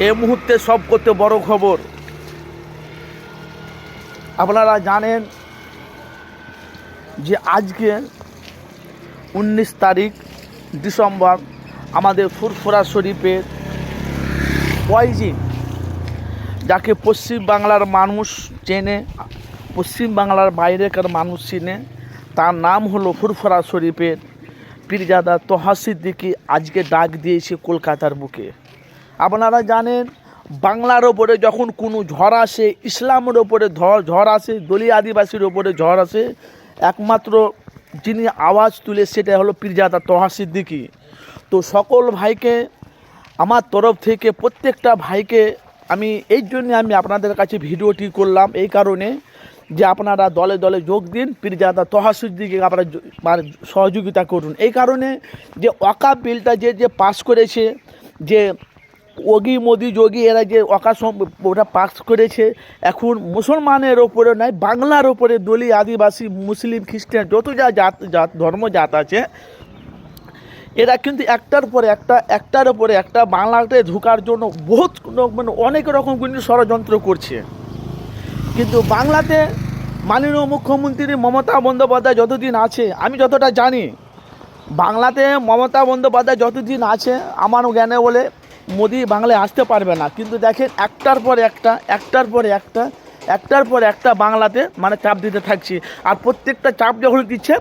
এই মুহূর্তে সব করতে বড় খবর, আপনারা জানেন যে আজকে 19 তারিখ ডিসেম্বর আমাদের ফুরফুরা শরীফের ওয়াইজিন, যাকে পশ্চিম বাংলার মানুষ চেনে, পশ্চিম বাংলার বাইরেকার মানুষ চেনে, তার নাম হলো ফুরফুরা শরীফের পীরজাদা তোহা সিদ্দিকী আজকে ডাক দিয়েছে কলকাতার বুকে। আপনারা জানেন বাংলার ওপরে যখন কোনো ঝড় আসে, ইসলামের ওপরে ঝড় আসে, দলীয় আদিবাসীর ওপরে ঝড় আসে, একমাত্র যিনি আওয়াজ তুলে সেটা হলো পীরজাদা তোহা সিদ্দিকী। তো সকল ভাইকে আমার তরফ থেকে, প্রত্যেকটা ভাইকে আমি এই জন্যে আমি আপনাদের কাছে ভিডিওটি করলাম, এই কারণে যে আপনারা দলে দলে যোগ দিন, পীরজাদা তোহা সিদ্দিকীকে আপনারা মানে সহযোগিতা করুন। এই কারণে যে ওয়াকাফ বিলটা যে পাস করেছে, যে মোদি যোগী এরা যে ওয়াকাফ ওটা পাস করেছে, এখন মুসলমানের ওপরে নয়, বাংলার ওপরে দলীয় আদিবাসী মুসলিম খ্রিস্টান যত জাত ধর্ম জাত আছে, এরা কিন্তু একটার উপরে একটা বাংলাতে ঢোকার জন্য বহুত মানে অনেক রকম কিন্তু ষড়যন্ত্র করছে। কিন্তু বাংলাতে মাননীয় মুখ্যমন্ত্রী মমতা বন্দ্যোপাধ্যায় যতদিন আছে, আমি যতটা জানি বাংলাতে মমতা বন্দ্যোপাধ্যায় যতদিন আছে আমার জ্ঞানে বলে মোদি বাংলায় আসতে পারবে না। কিন্তু দেখেন একটার পর একটা বাংলাতে মানে চাপ দিতে থাকছে, আর প্রত্যেকটা চাপ যখন দিচ্ছে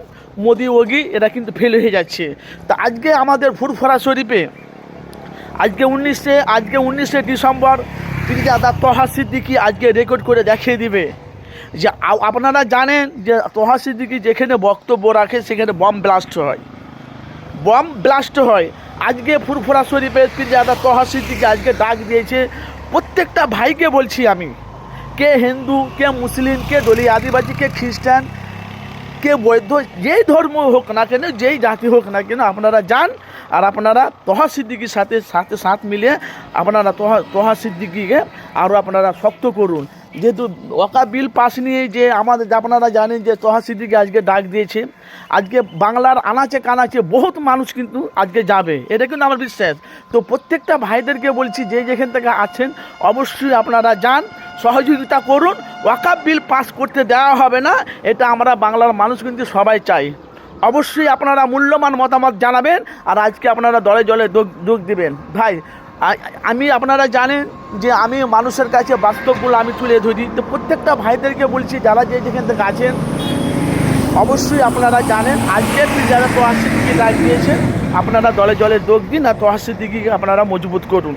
মোদি ওগি এরা কিন্তু ফেল হয়ে যাচ্ছে। তা আজকে আমাদের ফুরফুরা শরীফে আজকে 19শে ডিসেম্বর পীরজাদা তোহা সিদ্দিকী আজকে রেকর্ড করে দেখিয়ে দিবে যে আপনারা জানেন যে তোহা সিদ্দিকী যেখানে বক্তব্য রাখে সেখানে বম ব্লাস্ট হয়। আজকে ফুরফুরা শরীফের পীরজাদা তোহা সিদ্দিকী আজকে ডাক দিয়েছে প্রত্যেকটা ভাইকে, বলছি আমি, কে হিন্দু, কে মুসলিম, কে দলীয় আদিবাসী, কে খ্রিস্টান, কে বৌদ্ধ, যেই ধর্ম হোক না কেন, যেই জাতি হোক না কেন, আপনারা যান আর আপনারা তোহা সিদ্দিকীর সাথে মিলিয়ে আপনারা তোহা সিদ্দিকীকে আরও আপনারা শক্ত করুন। যেহেতু ওয়াকাফ বিল পাস নিয়ে যে আমাদের আপনারা জানেন যে তোহা সিদ্দিকী আজকে ডাক দিয়েছে, আজকে বাংলার আনাচে কানাচে বহুত মানুষ কিন্তু আজকে যাবে, এটা কিন্তু আমার বিশ্বাস। তো প্রত্যেকটা ভাইদেরকে বলছি যে যেখান থেকে আছেন অবশ্যই আপনারা যান, সহযোগিতা করুন। ওয়াকাফ বিল পাস করতে দেওয়া হবে না, এটা আমরা বাংলার মানুষ কিন্তু সবাই চাই। অবশ্যই আপনারা মূল্যবান মতামত জানাবেন, আর আজকে আপনারা দলে দলে যোগ দিবেন। ভাই আমি আপনারা জানেন যে আমি মানুষের কাছে বাস্তবগুলো আমি তুলে ধরি, তো প্রত্যেকটা ভাইদেরকে বলছি যারা যে যেখান থেকে আছেন অবশ্যই আপনারা জানেন আজকে যারা তোহা সিদ্দিকী ডাক দিয়েছেন, আপনারা দলে দলে যোগ দিন আর তোহা সিদ্দিকীকে আপনারা মজবুত করুন।